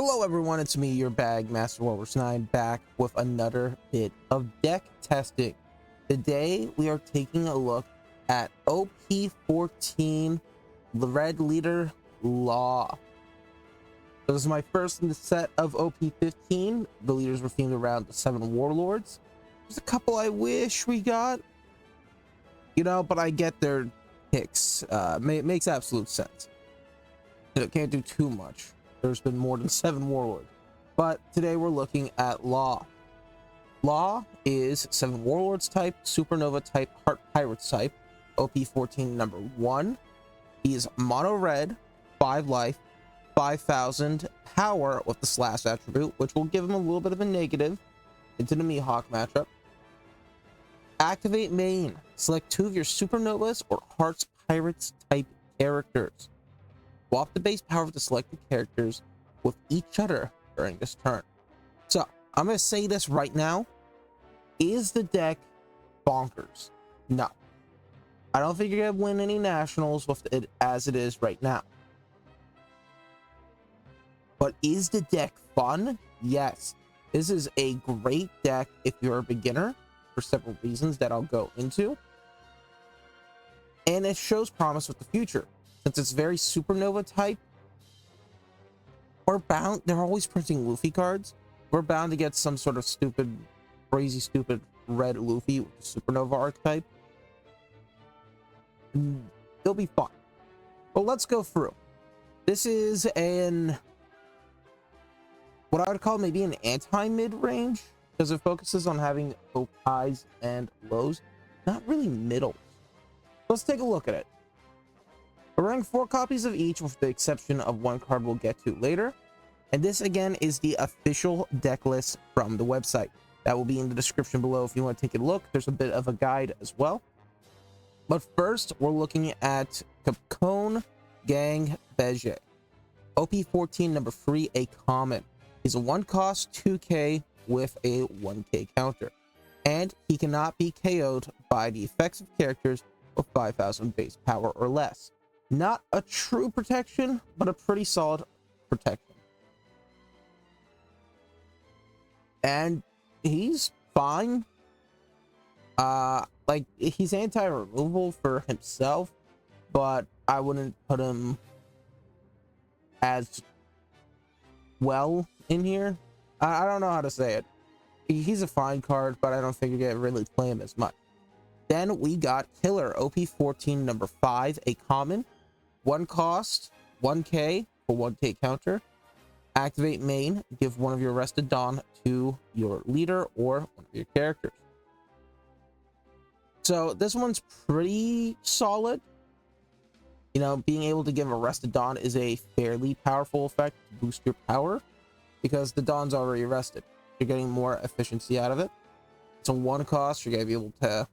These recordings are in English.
Hello everyone, it's me, your bag master Walrus 9, back with another bit of deck testing. Today we are taking a look at OP14, the Red Leader Law. This is my first in the set of OP15. The leaders were themed around the 7 warlords. There's a couple I wish we got, but I get their picks. It makes absolute sense. Can't do too much. There's been more than 7 warlords, but today we're looking at Law. Law is 7 warlords type, supernova type, heart pirates type, OP14 number 1. He is mono red, 5 life, 5,000 power with the slash attribute, which will give him a little bit of a negative into the Mihawk matchup. Activate main. Select 2 of your supernovas or hearts pirates type characters. Swap the base power of the selected characters with each other during this turn. So, I'm going to say this right now. Is the deck bonkers? No. I don't think you're going to win any nationals with it as it is right now. But is the deck fun? Yes. This is a great deck if you're a beginner for several reasons that I'll go into. And it shows promise with the future. Since it's very supernova type, they're always printing Luffy cards. We're bound to get some sort of crazy stupid red Luffy with the supernova archetype. It'll be fun. But let's go through. This is what I would call maybe an anti-mid range, because it focuses on having both highs and lows, not really middles. Let's take a look at it. We're running 4 copies of each, with the exception of 1 card we'll get to later. And this again is the official deck list from the website. That will be in the description below if you want to take a look. There's a bit of a guide as well. But first, we're looking at Capcom Gang Beige. OP14 number 3, a common. He's a 1 cost 2k with a 1k counter. And he cannot be KO'd by the effects of characters with 5,000 base power or less. Not a true protection, but a pretty solid protection. And he's fine. He's anti-removal for himself, but I wouldn't put him as well in here. I don't know how to say it. He's a fine card, but I don't think you're gonna really play him as much. Then we got Killer, OP14 number 5, a common. 1 cost, 1k for 1k counter. Activate main. Give one of your Arrested Dawn to your leader or one of your characters. So this one's pretty solid. Being able to give Arrested Dawn is a fairly powerful effect to boost your power, because the Dawn's already arrested. You're getting more efficiency out of it. It's a 1 cost. You're going to be able to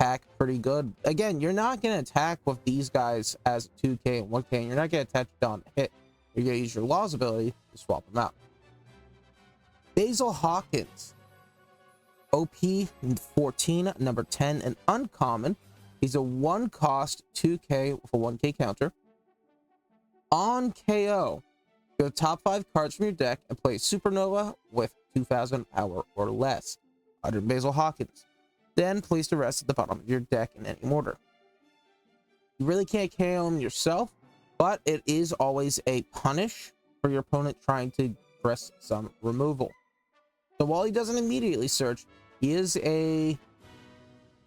attack pretty good. Again, you're not going to attack with these guys as 2k and 1k, and you're not going to attach Dawn to hit. You're going to use your Law's ability to swap them out. Basil Hawkins, OP14 number 10, an uncommon. He's a 1 cost 2k with a 1k counter. On KO, go top 5 cards from your deck and play Supernova with 2,000 power or less under Basil Hawkins. Then place the rest at the bottom of your deck in any order. You really can't KO him yourself, but it is always a punish for your opponent trying to press some removal. So while he doesn't immediately search, he is a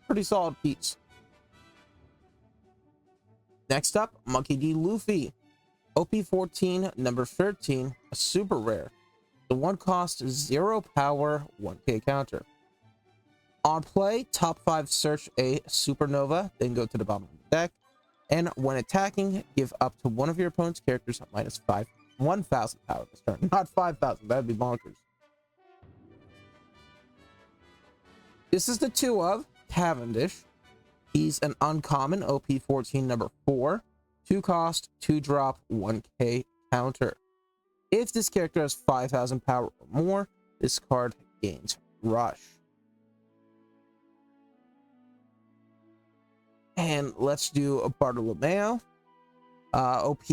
pretty solid piece. Next up, Monkey D. Luffy, OP14 number 13, a super rare. The 1 cost 0 power, 1k counter. On play, top 5 search a supernova, then go to the bottom of the deck. And when attacking, give up to one of your opponent's characters minus 1,000 power this turn. Not 5,000, that'd be bonkers. This is the 2 of Cavendish. He's an uncommon, OP14 number 4. 2 cost, 2 drop, 1k counter. If this character has 5,000 power or more, this card gains Rush. And let's do a Bartolomeo. OP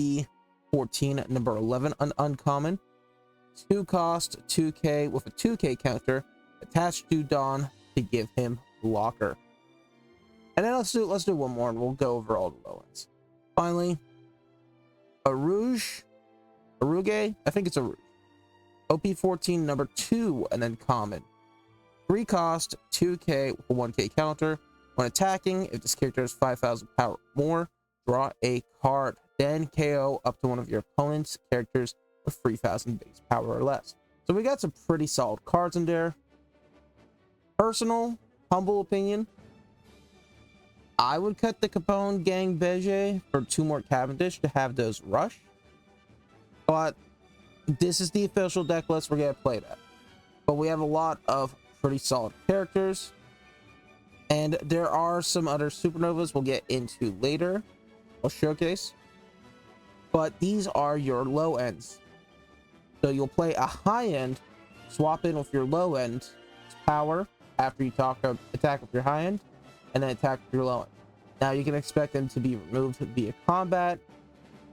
OP14 number 11 uncommon. 2 cost, 2k with a 2k counter attached to Dawn to give him blocker. And then let's do one more and we'll go over all the low ends. Finally, Aruge, I think it's Aruge. OP14 number 2 and then common. 3 cost, 2k with a 1k counter. When attacking, if this character has 5,000 power or more, draw a card. Then KO up to one of your opponent's characters with 3,000 base power or less. So we got some pretty solid cards in there. Personal, humble opinion, I would cut the Capone Gang Beige for 2 more Cavendish to have those rush. But this is the official deck list we're going to play that. But we have a lot of pretty solid characters. And there are some other supernovas we'll get into later. I'll showcase. But these are your low ends. So you'll play a high end, swap in with your low end power after you attack with your high end, and then attack with your low end. Now you can expect them to be removed via combat,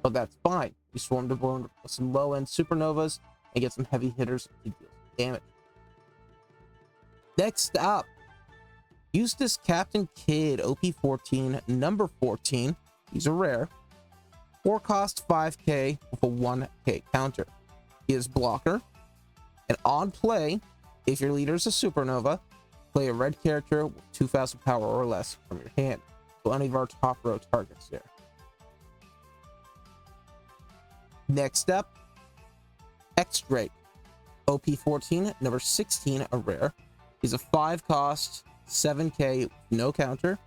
but that's fine. You swarm the board with some low end supernovas and get some heavy hitters to deal damage. Next up, Eustace Captain Kidd, OP14 number 14. These are rare. 4 cost, 5k with a 1k counter. He is blocker, and on play, if your leader is a supernova, play a red character with 2,000 power or less from your hand. So any of our top row targets there. Next up, X-Drake, OP14 number 16, a rare. He's a 5 cost, 7k with no counter.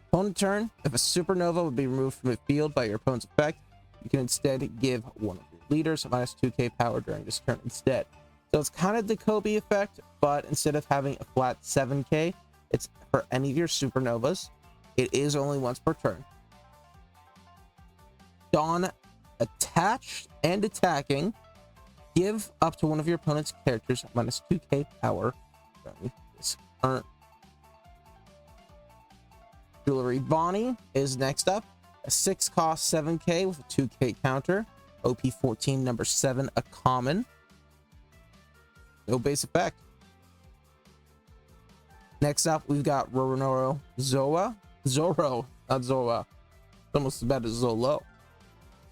Opponent turn, if a supernova would be removed from the field by your opponent's effect, you can instead give one of your leaders minus 2k power during this turn instead. So it's kind of the Kobe effect, but instead of having a flat 7k, it's for any of your supernovas. It is only once per turn. Dawn, attached and attacking, give up to one of your opponent's characters minus 2k power during this turn. Jewelry Bonnie is next up. A 6 cost, 7k with a 2k counter. OP14 number 7, a common. No base effect. Next up, we've got Roronoa Zoro, not Zoa. It's almost as bad as Zolo.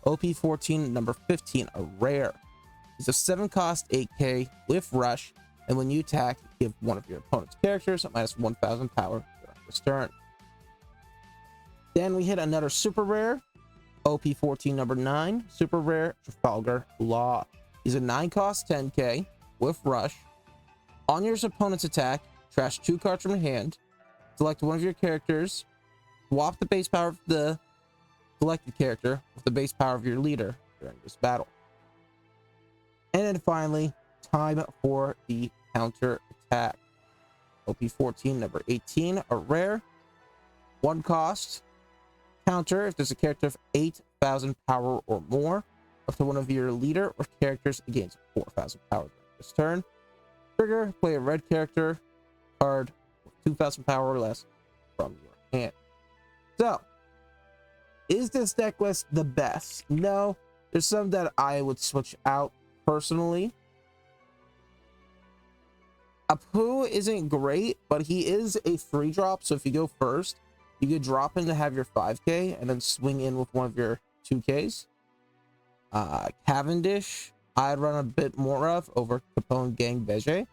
OP14 number 15, a rare. He's a 7 cost, 8k with rush, and when you attack, give one of your opponent's characters minus 1,000 power during this turn. Then we hit another super rare, OP14 number 9, super rare Trafalgar Law. He's a 9 cost, 10k with rush. On your opponent's attack, trash 2 cards from your hand, select one of your characters, swap the base power of the selected character with the base power of your leader during this battle. And then finally, time for the counter attack. OP14 number 18, a rare, 1 cost. Counter if there's a character of 8,000 power or more, up to one of your leader or characters against 4,000 power this turn. Trigger, play a red character card with 2,000 power or less from your hand. So, is this deck list the best? No, there's some that I would switch out personally. Apu isn't great, but he is a free drop, so if you go first, you could drop in to have your 5k and then swing in with one of your 2ks. Cavendish, I'd run a bit more of over Capone Gang Beige.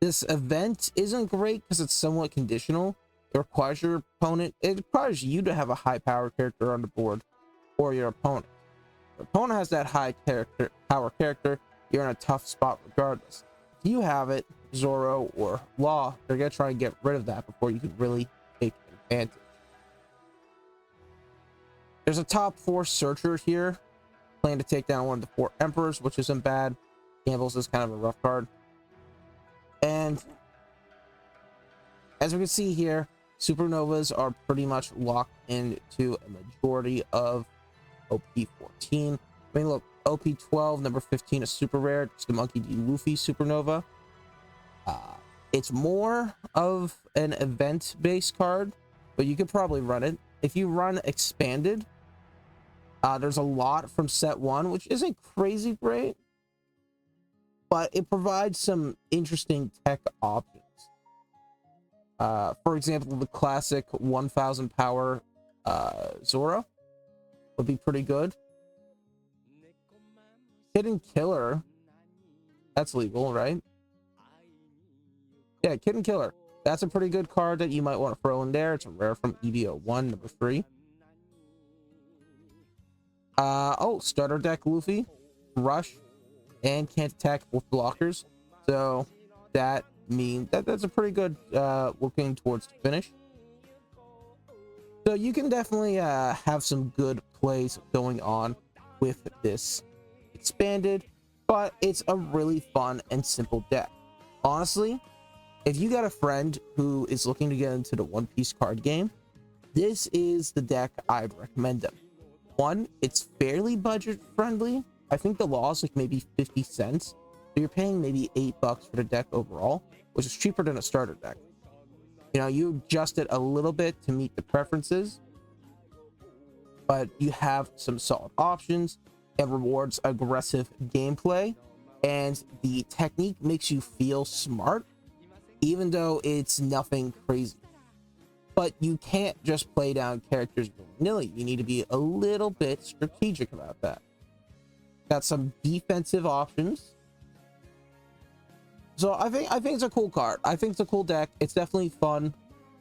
This event isn't great because it's somewhat conditional. It requires your opponent, it requires you to have a high power character on the board or your opponent. If your opponent has that high power character, you're in a tough spot regardless. If you have it, Zoro or Law, they're gonna try and get rid of that before you can really take advantage. There's a top 4 searcher here, plan to take down one of the 4 emperors, which isn't bad. Campbell's is kind of a rough card. And as we can see here, supernovas are pretty much locked into a majority of OP14. I mean, look, OP12 number 15 is super rare. It's the Monkey D. Luffy supernova. It's more of an event based card, but you could probably run it. If you run expanded, There's a lot from set 1, which isn't crazy great, but it provides some interesting tech options. For example, the classic 1000 power Zora would be pretty good. Hidden Killer, that's legal, right? Yeah, Kid and Killer. That's a pretty good card that you might want to throw in there. It's a rare from EDO1, number 3. Oh, starter deck Luffy, Rush, and can't attack with blockers. So that means that's a pretty good looking towards the finish. So you can definitely have some good plays going on with this expanded, but it's a really fun and simple deck. Honestly, if you got a friend who is looking to get into the One Piece card game, this is the deck I'd recommend them. One, it's fairly budget friendly. I think the law is like maybe 50 cents. So you're paying maybe $8 for the deck overall, which is cheaper than a starter deck. You know, you adjust it a little bit to meet the preferences, but you have some solid options. It rewards aggressive gameplay, and the technique makes you feel smart, even though it's nothing crazy. But you can't just play down characters willy-nilly. You need to be a little bit strategic about that. Got some defensive options. So I think it's a cool card. I think it's a cool deck. It's definitely fun,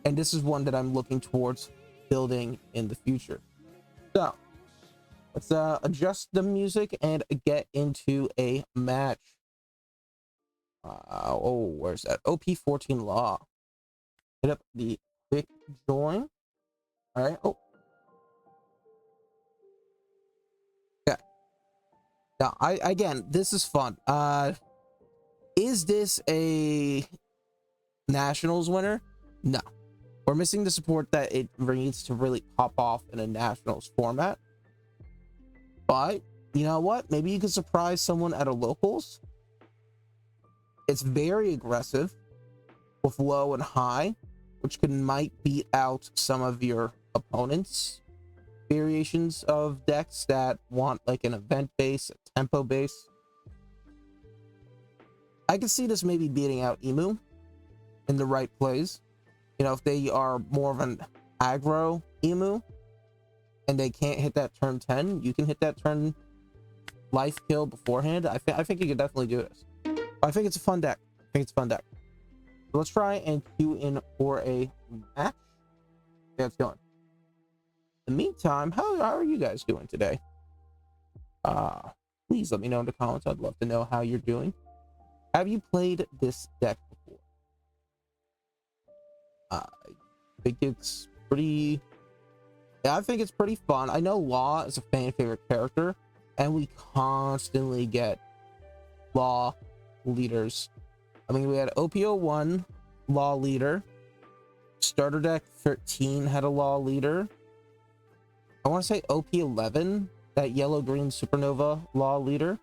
and this is one that I'm looking towards building in the future. So let's adjust the music and get into a match. Where's that? OP14 Law. Hit up the quick join. All right. Oh, yeah. Now, again, this is fun. Is this a Nationals winner? No. We're missing the support that it needs to really pop off in a Nationals format. But you know what? Maybe you could surprise someone at a locals. It's very aggressive with low and high, which might beat out some of your opponents' variations of decks that want like an event base, a tempo base. I can see this maybe beating out Emu in the right plays. You know, if they are more of an aggro Emu and they can't hit that turn 10, you can hit that turn life kill beforehand. I think you could definitely do this. I think it's a fun deck. So let's try and queue in for a match. Yeah, it's going. In the meantime, how are you guys doing today? Please let me know in the comments. I'd love to know how you're doing. Have you played this deck before? I think it's pretty... Yeah, I think it's pretty fun. I know Law is a fan favorite character, and we constantly get Law leaders. I mean, we had OP01 Law leader. Starter deck 13 had a Law leader. I want to say OP11, that yellow-green supernova Law leader.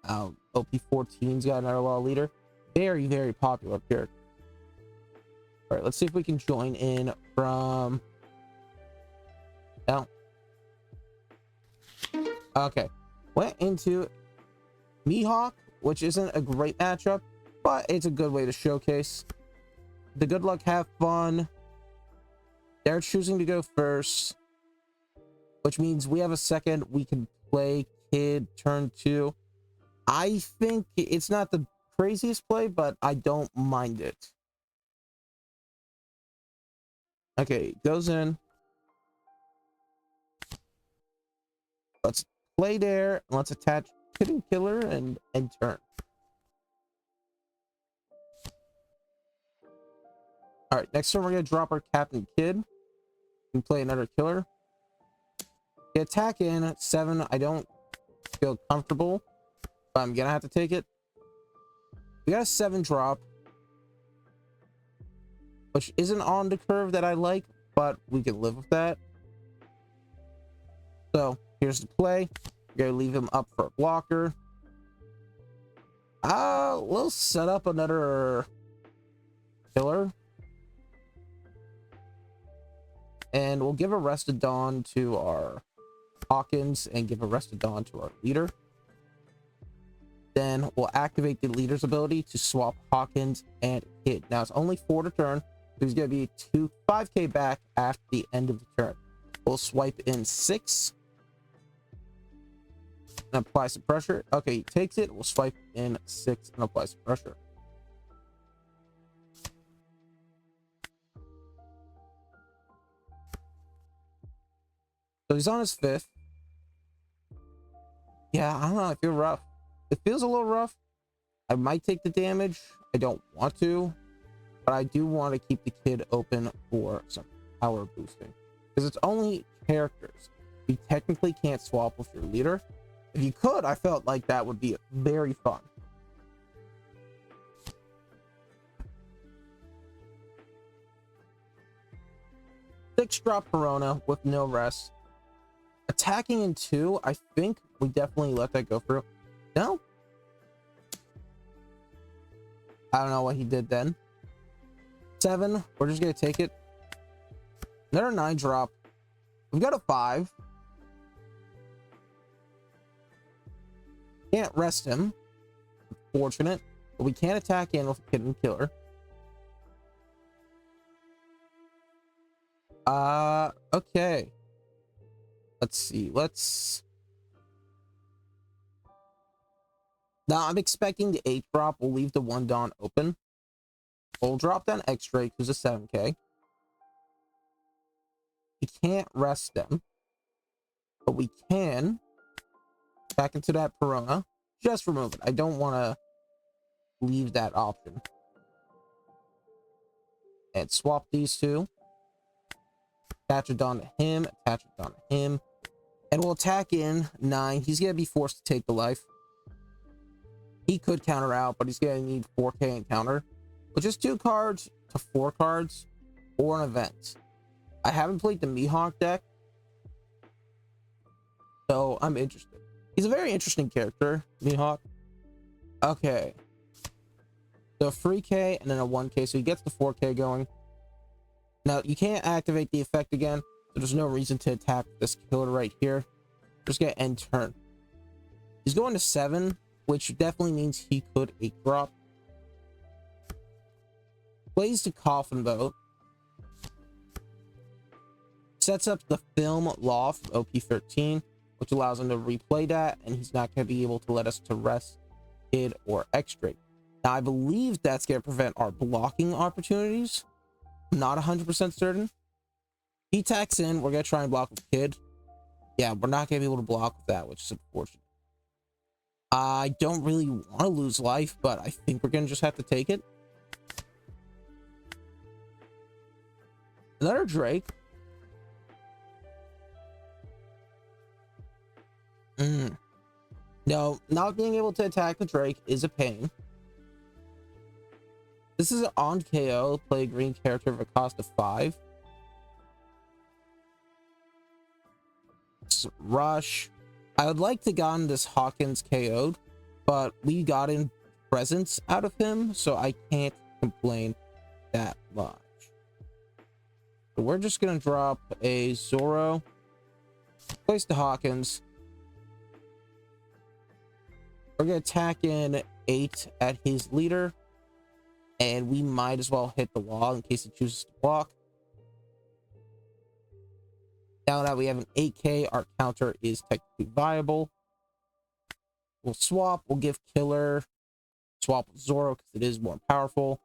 OP14's got another Law leader. Very, very popular character. All right, let's see if we can join in from... No. Okay. Went into Mihawk, which isn't a great matchup, but it's a good way to showcase. The good luck, have fun. They're choosing to go first, which means we have a second. We can play Kid turn 2. I think it's not the craziest play, but I don't mind it. Okay, goes in. Let's play there. Let's attach Kid and Killer and turn. All right, next turn we're gonna drop our Captain Kid and play another Killer. The attack in at 7. I don't feel comfortable, but I'm gonna have to take it. We got a 7 drop, which isn't on the curve that I like, but we can live with that. So here's the play. We're gonna leave him up for a blocker. We'll set up another Killer. And we'll give a Rested Dawn to our Hawkins and give a Rested Dawn to our leader. Then we'll activate the leader's ability to swap Hawkins and Kid. Now it's only 4 to turn, so he's going to be 5k back after the end of the turn. We'll swipe in 6 and apply some pressure. Okay, he takes it. We'll swipe in 6 and apply some pressure. So he's on his 5th. Yeah, I don't know. I feel rough. It feels a little rough. I might take the damage. I don't want to, but I do want to keep the Kid open for some power boosting because it's only characters. You technically can't swap with your leader. If you could, I felt like that would be very fun. Six drop Corona with no rest. Attacking in 2, I think we definitely let that go through. No? I don't know what he did then. 7, we're just gonna take it. Another 9 drop. We've got a 5. Can't rest him. Fortunate. But we can't attack in with a Kid and Killer. Okay. Let's see. Now I'm expecting the 8 drop. We'll leave the 1 Dawn open. We'll drop down X-Drake, who's a 7k. We can't rest them, but we can back into that Perona. Just remove it. I don't want to leave that option. And swap these 2. Attach a Dawn to him. Attach a Dawn to him. And we'll attack in 9. He's going to be forced to take the life. He could counter out, but he's going to need 4k and counter, which is 2 cards to 4 cards or an event. I haven't played the Mihawk deck, so I'm interested. He's a very interesting character, Mihawk. Okay. So 3k and then a 1k, so he gets the 4k going. Now, you can't activate the effect again, so there's no reason to attack this killer right here. Just get end turn. He's going to 7, which definitely means he could 8 drop. Plays the Coffin Boat. Sets up the Film Loft, OP14, which allows him to replay that, and he's not going to be able to let us to rest Kid or X-Drake. Now, I believe that's going to prevent our blocking opportunities. I'm not 100% certain. He attacks in. We're going to try and block with Kid. Yeah, we're not going to be able to block with that, which is unfortunate. I don't really want to lose life, but I think we're going to just have to take it. Another Drake. No, not being able to attack the Drake is a pain. This is an on KO. Play a green character of a cost of 5. Rush. I would like to gotten this Hawkins KO'd, but we got in presence out of him, so I can't complain that much. So we're just gonna drop a Zoro, place the Hawkins. We're gonna attack in 8 at his leader, and we might as well hit the wall in case he chooses to block. Now that we have an 8k, our counter is technically viable. We'll swap. We'll give Killer swap with Zoro because it is more powerful.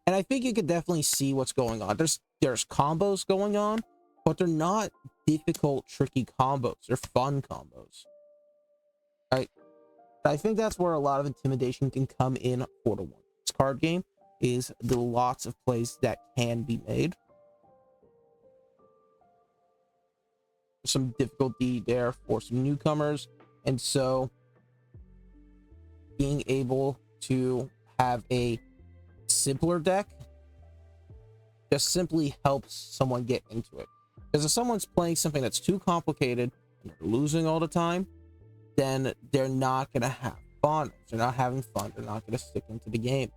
And I think you could definitely see what's going on. There's combos going on, but they're not difficult, tricky combos. They're fun combos. Right? I think that's where a lot of intimidation can come in for the this card game, is the lots of plays that can be made. Some difficulty there for some newcomers, and so being able to have a simpler deck just simply helps someone get into it. Because if someone's playing something that's too complicated and they're losing all the time, then they're not gonna have fun. If they're not having fun, they're not gonna stick into the game.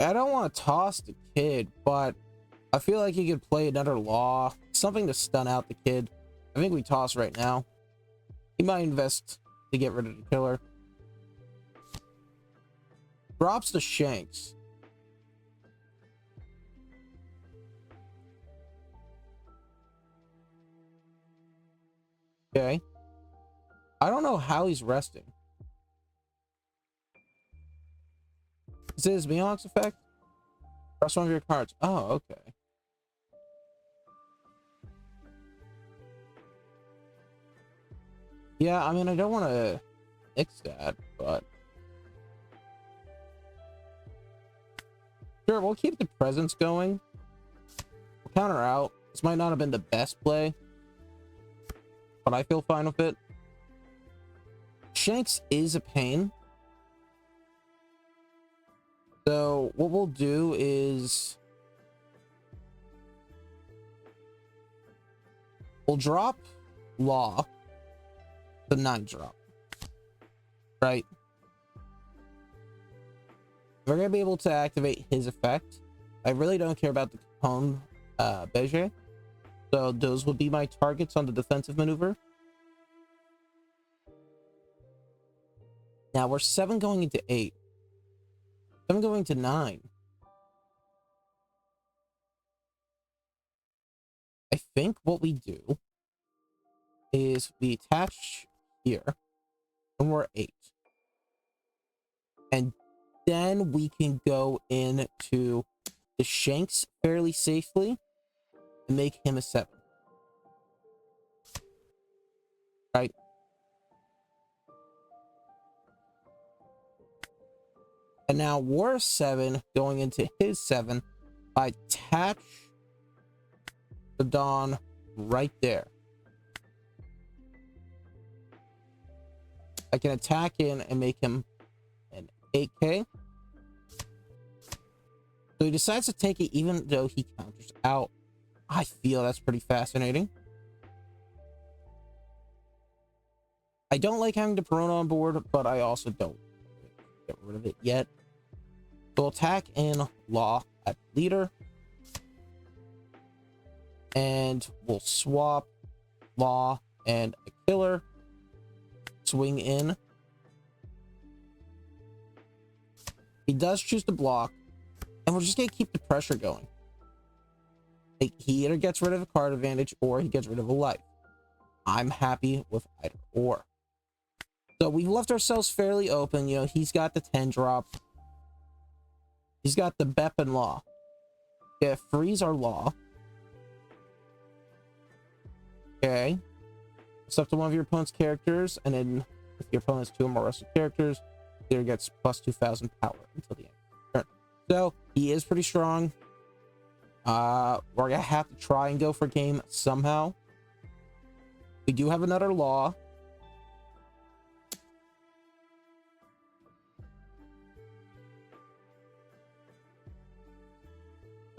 I don't want to toss the kid, but I feel like he could play another law, something to stun out the kid. I think we toss right now. He might invest to get rid of the killer. Drops the Shanks. Okay. I don't know how he's resting. Is it his Mihawk's effect? Press one of your cards. Oh, okay. Yeah, I mean, I don't want to mix that, but... Sure, we'll keep the presence going. We'll counter out. This might not have been the best play, but I feel fine with it. Shanks is a pain. So what we'll do is we'll drop Law, the 9 drop, right? We're gonna be able to activate his effect. I really don't care about the Capone Beige, so those would be my targets on the defensive maneuver. Now we're 7 going into 8. 7 going to 9. I think what we do is we attach here and we're 8. And then we can go into the Shanks fairly safely and make him a 7. Right? And now we're 7 going into his 7. I attach the Dawn right there. I can attack in and make him an 8k. So he decides to take it even though he counters out. I feel that's pretty fascinating. I don't like having the Perona on board, but I also don't get rid of it yet. So we'll attack in Law at leader. And we'll swap Law and a killer. Swing in. He does choose to block. And we're just going to keep the pressure going. Like, he either gets rid of a card advantage or he gets rid of a life. I'm happy with either or. So we've left ourselves fairly open. You know, he's got the 10 drop. He's got the Bep and Law. Yeah, freeze our Law. Okay. It's up to one of your opponent's characters, and then if your opponent has 2 or more rested characters, either gets plus 2,000 power until the end of the turn. So he is pretty strong. We're gonna have to try and go for game somehow. We do have another Law.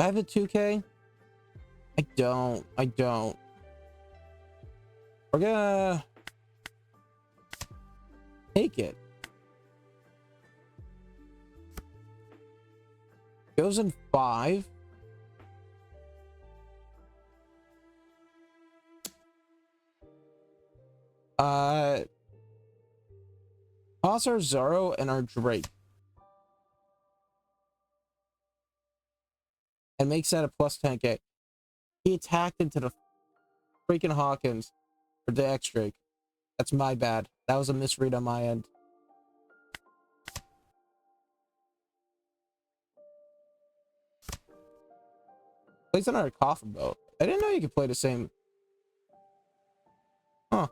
I have a 2k. I don't. We're gonna take it. Goes in 5. Toss our Zoro and our Drake. And makes that a plus 10k. He attacked into the freaking Hawkins for the X Drake. That's my bad. That was a misread on my end. Plays another coffin boat. I didn't know you could play the same. Huh.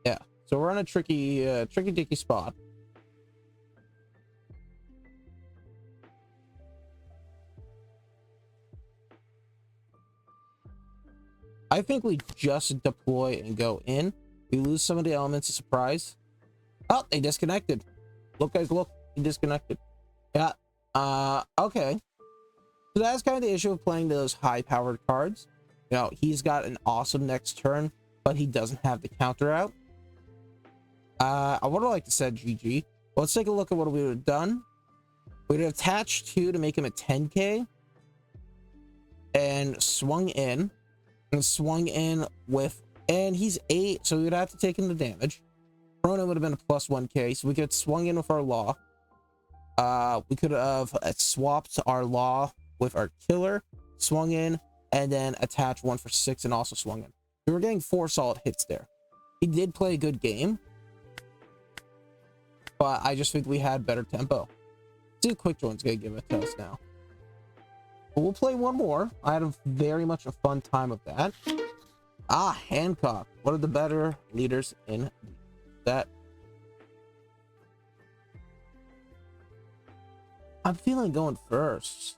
Yeah. So we're on a tricky dicky spot. I think we just deploy and go in. We lose some of the elements of surprise. Oh, they disconnected. Look, guys, look. He disconnected. Yeah. Okay. So that's kind of the issue of playing those high-powered cards. You know, he's got an awesome next turn, but he doesn't have the counter out. I would have liked to said GG. Let's take a look at what we would have done. We'd have attached 2 to make him a 10k and swung in with, and he's 8, so we would have to take him the damage. Ronan would have been a plus 1k, so we could have swung in with our law. We could have swapped our law with our killer, swung in, and then attached 1 for 6 and also swung in. We were getting 4 solid hits there. He did play a good game, but I just think we had better tempo. See if Quick Join's gonna give it to us now. But we'll play one more. I had very much a fun time of that. Hancock, one of the better leaders in that. I'm feeling going first.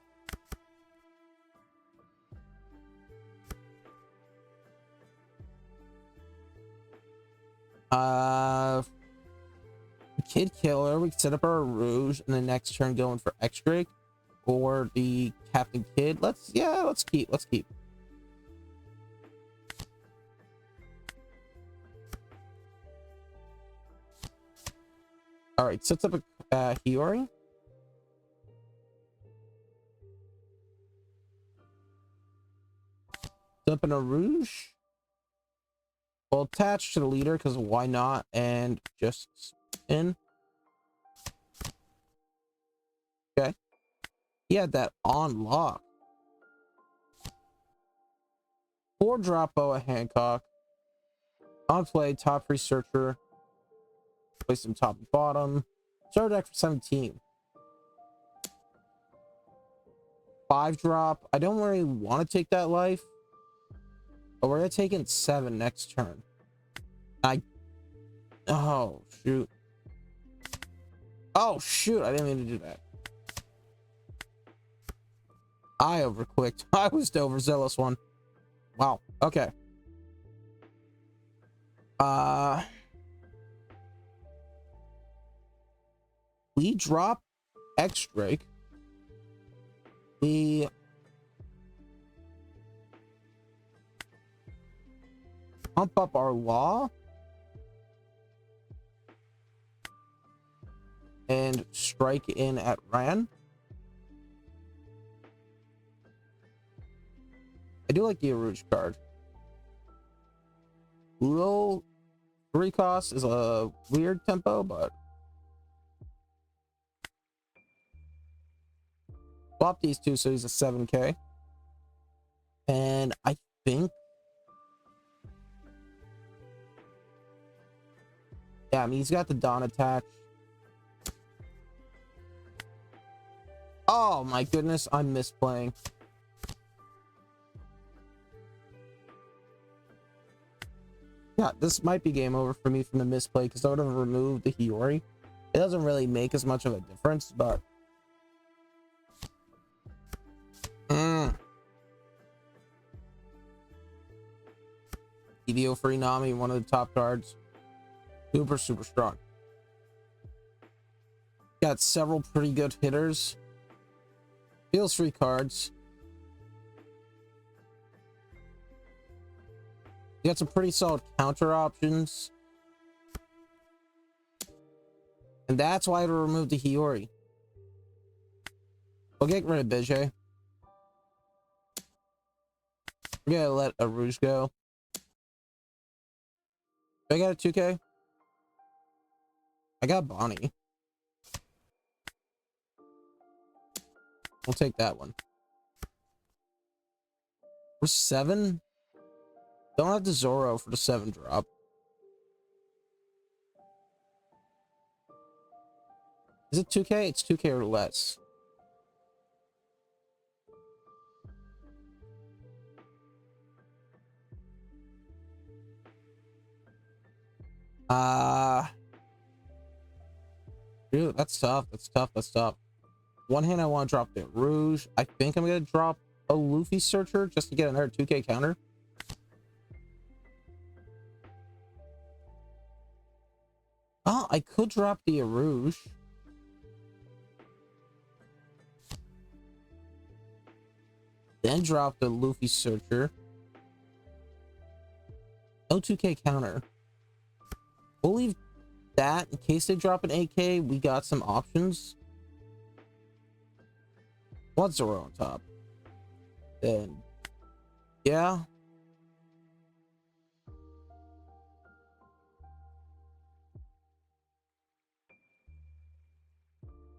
Kid Killer, we can set up our Rouge and the next turn going for X-Drake or the Captain Kid. Let's keep. All right, sets up a Hiyori. Set up in a Rouge. We'll attach to the leader because why not? And just in. Okay. He had that on lock. 4 drop boa Hancock. On play, top researcher. Place him top and bottom. Start deck for 17. 5 drop. I don't really want to take that life. But we're gonna take in 7 next turn. Oh shoot. Oh shoot, I didn't mean to do that. I overclicked. I was the overzealous one. Wow. Okay. We drop X-Drake. We pump up our law and strike in at Ran. I do like the Arouge card. Little 3 cost is a weird tempo, but swap these 2 so he's a 7k. And I think, yeah, I mean, he's got the Dawn attached. Oh my goodness, I'm misplaying. Yeah, this might be game over for me from the misplay because I would have removed the Hiyori. It doesn't really make as much of a difference, but EVO for Inami, one of the top cards. Super strong. Got several pretty good hitters. Deals 3 cards. You got some pretty solid counter options. And that's why I removed the Hiyori. We'll get rid of Bijay. We're gonna let a Rouge go. I got a 2k. I got Bonnie. We'll take that one. For 7. Don't have the Zoro for the 7 drop. Is it 2k? It's 2k or less. Dude, that's tough. That's tough. One hand, I want to drop the Rouge. I think I'm going to drop a Luffy Searcher just to get another 2k counter. Oh, I could drop the Rouge. Then drop the Luffy Searcher. No 2k counter. We'll leave that, in case they drop an AK, we got some options. 1-0 on top. Then, yeah.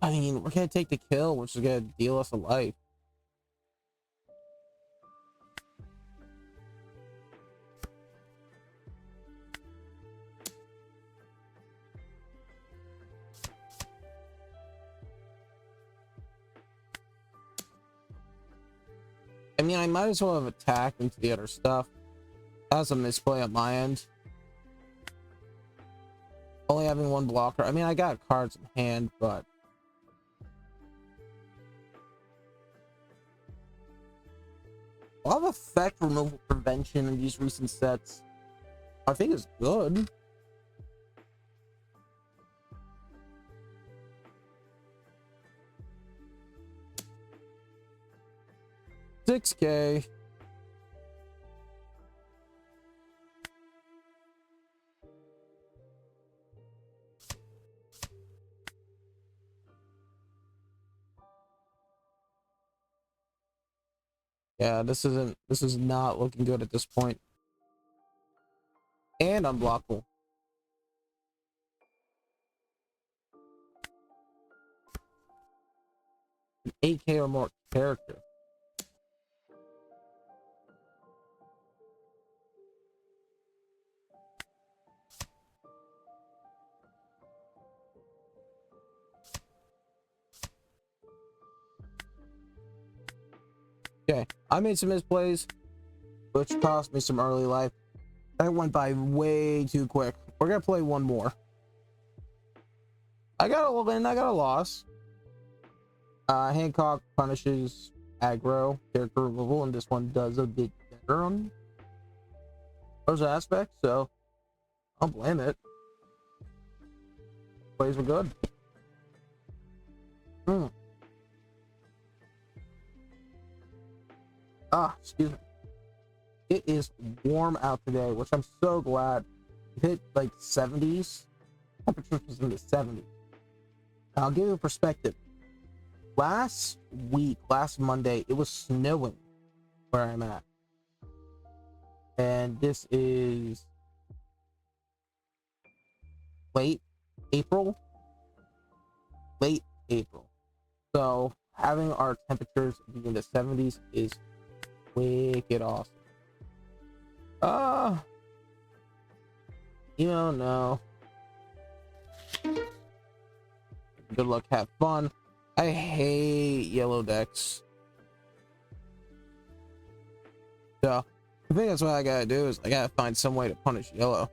I mean, we're gonna take the kill, which is gonna deal us a life. I mean, I might as well have attacked into the other stuff. That's a misplay on my end. Only having one blocker. I mean, I got cards in hand, but a lot of effect removal prevention in these recent sets, I think, is good. $6K. Yeah, this is not looking good at this point. And unblockable. An 8K or more character. Okay, I made some misplays, which cost me some early life. That went by way too quick. We're gonna play one more. I got a win, I got a loss. Hancock punishes aggro character removal, and this one does a bit better on those aspects, so I'll blame it. Plays were good. Excuse me. It is warm out today, which I'm so glad. It hit like 70s. Temperature was in the 70s. I'll give you a perspective. Last Monday, it was snowing where I'm at. And this is late April. So having our temperatures be in the 70s is wicked awesome. You don't know. Good luck, have fun. I hate yellow decks. So I think that's what I gotta do is I gotta find some way to punish yellow.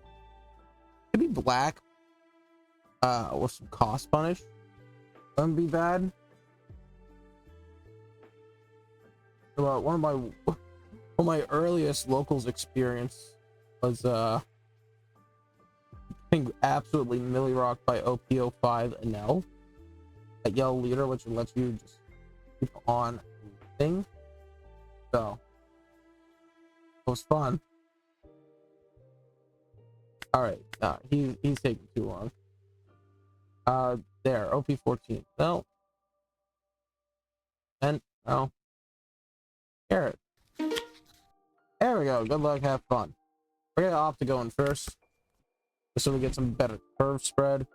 Maybe black, or some cost punish wouldn't be bad. But one of my earliest locals experience was being absolutely milli rocked by OP14 and L. That yellow leader, which lets you just keep on thing. So it was fun. All right, he's taking too long. There, OP14. No. And no. Carrot. There we go. Good luck, have fun. We're gonna opt to go in first, just so we get some better curve spread.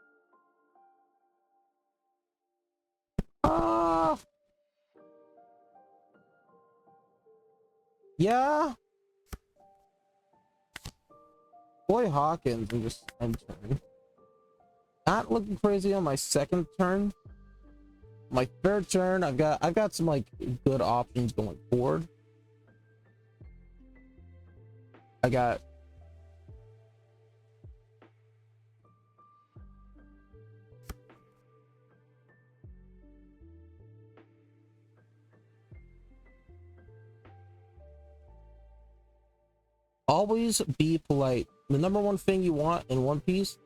Yeah. Boy Hawkins, I'm just entering. Not looking crazy on my second turn. My third turn, I've got some like good options going forward. I got always be polite. The number one thing you want in One Piece,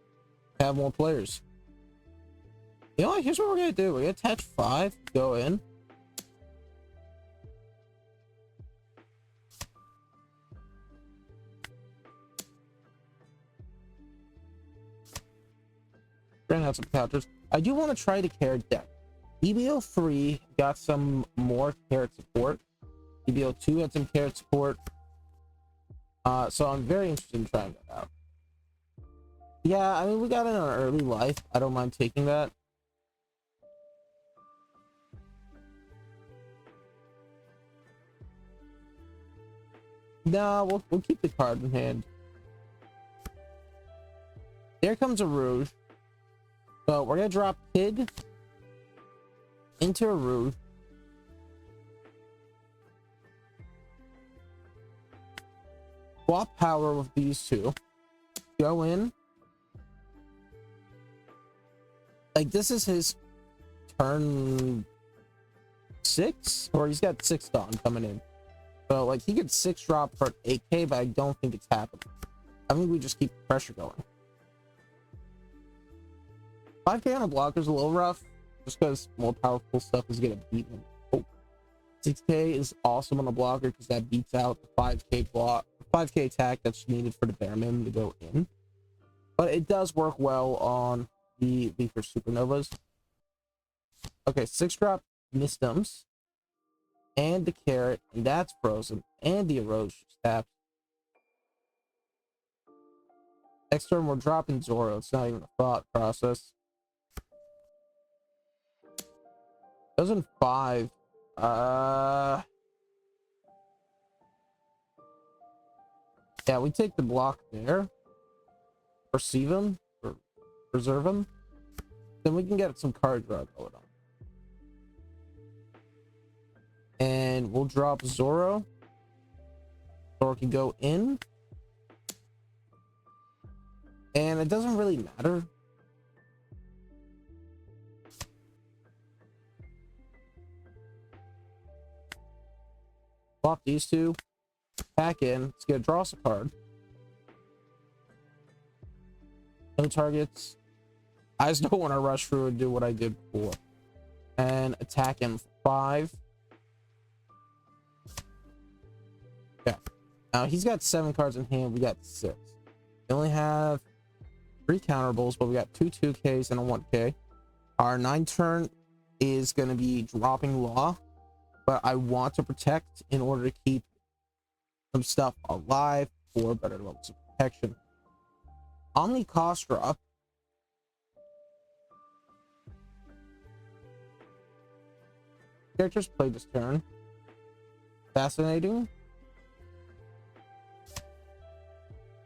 have more players. You know what? Here's what we're gonna do. We're gonna attach 5, go in. Bring out some counters. I do want to try to carrot deck. EBO3 got some more carrot support. EBO2 had some carrot support. So I'm very interested in trying that out. Yeah, I mean, we got in an early life. I don't mind taking that. No, we'll keep the card in hand. There comes a Rouge. So we're gonna drop Kid into a Rouge. Swap power with these two. Go in. Like, this is his turn 6, or he's got 6 Dawn coming in. So like, he could 6 drop for 8k, but I don't think it's happening. I think we just keep pressure going. 5k on a blocker is a little rough, just because more powerful stuff is gonna beat him. Oh. 6k is awesome on a blocker because that beats out the 5k block, 5k attack that's needed for the bare minimum to go in. But it does work well on the weaker supernovas. Okay, 6 drop Misdoms and the carrot, and that's frozen, and the erosion tapped. Next turn we're dropping Zoro. It's not even a thought process. 2005. Yeah, we take the block there. Perceive him, or preserve him. Then we can get some card draw going on. And we'll drop Zoro. Zoro can go in. And it doesn't really matter. Swap these two. Back in. Let's get draw us a card. No targets. I just don't want to rush through and do what I did before. And attack him for 5. Okay. Now he's got 7 cards in hand. We got 6. We only have 3 counterables, but we got 2 2Ks and a 1K. Our 9 turn is going to be dropping Law, but I want to protect in order to keep some stuff alive for better levels of protection. Omni cost drop. Characters play this turn. Fascinating.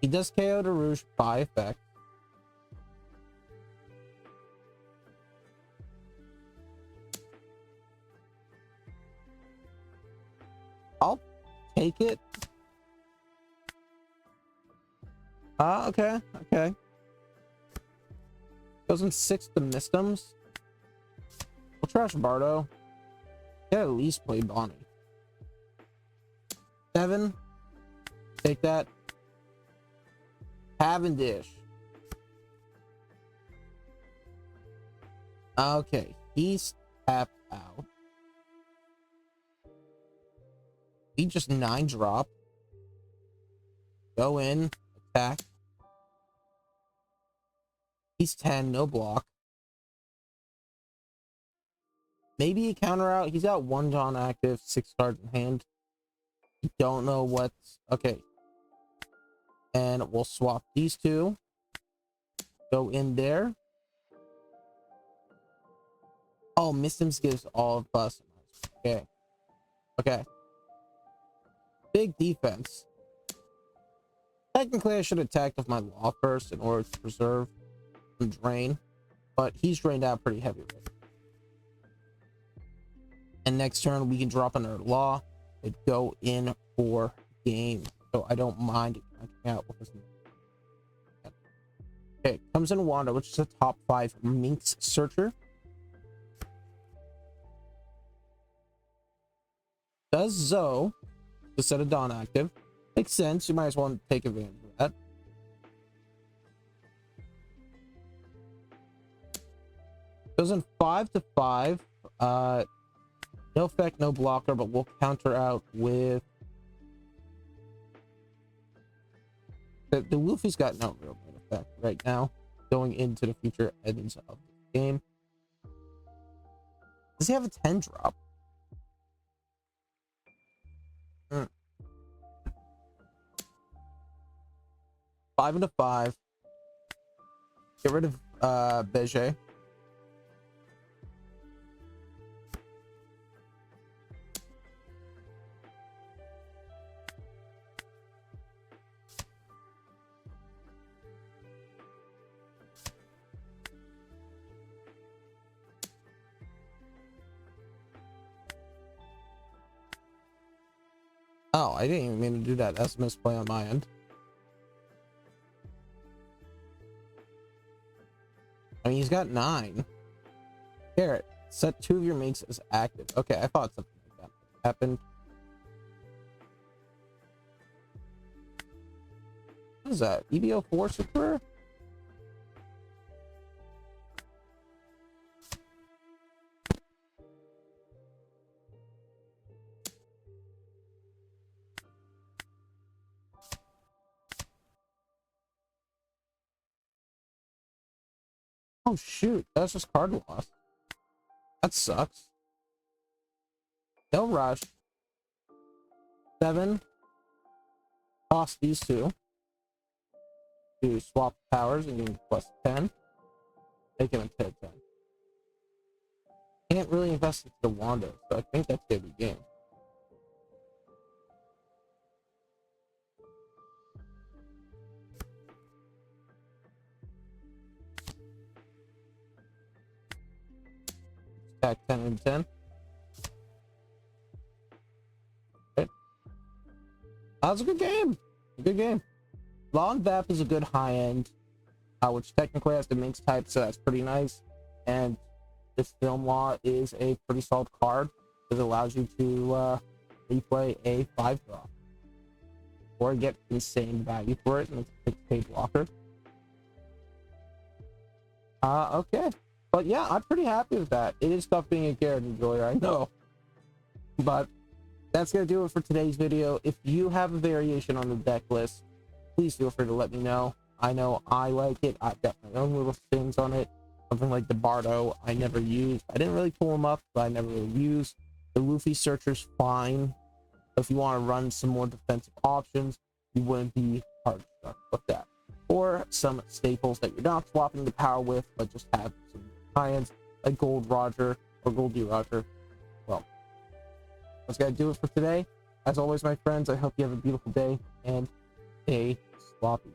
He does KO to Rouge by effect. I'll take it. Okay. Goes in 6 to Misdoms. We'll trash Bardo. Yeah, at least play Bonnie. 7. Take that. Cavendish. Okay, he's tapped out. He just 9 drop. Go in, attack. He's 10, no block. Maybe a counter out. He's got 1 Dawn active, 6 cards in hand. Don't know what's okay. And we'll swap these two. Go in there. Oh, Misdoms gives all of us. Okay. Big defense. Technically, I should attack with my Law first in order to preserve and drain, but he's drained out pretty heavily. And next turn, we can drop another Law and go in for game. So I don't mind knocking out with this. Okay, comes in Wanda, which is a top 5 Minx Searcher. Does Zoe to set a Dawn active. Makes sense. You might as well take advantage of that. Goes in 5 to 5. No effect, no blocker, but we'll counter out with the Luffy's got no real effect right now. going into the future ends of the game. Does he have a 10 drop? 5 and a 5. Get rid of Beige. Oh, I didn't even mean to do that. That's a misplay on my end. I mean, he's got 9. Garrett, set 2 of your mates as active. Okay, I thought something like that happened. What is that? EBO4 super? Oh shoot, that's just card loss. That sucks. They'll rush. 7. Toss these 2. To swap powers and give plus 10. Make him a 10. Can't really invest into the Wanda, so I think that's gonna be game. Attack 10 and 10. Okay. That was a good game. A good game. Long Vap is a good high end, which technically has the Minx type, so that's pretty nice. And this Film Law is a pretty solid card because it allows you to replay a 5 drop or get insane value for it, and it's a 6K blocker. Okay. But yeah, I'm pretty happy with that. It is tough being a Garrett enjoyer, I know. But that's going to do it for today's video. If you have a variation on the deck list, please feel free to let me know. I know I like it. I've got my own little spins on it. Something like the Bardo, I never used. I didn't really pull him up, but I never really used. The Luffy Searcher's fine. If you want to run some more defensive options, you wouldn't be hard stuck with that. Or some staples that you're not swapping the power with, but just have some tie-ins like Gold Roger or Goldie Roger. Well, that's gonna do it for today. As always, my friends, I hope you have a beautiful day and stay sloppy.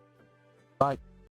Bye.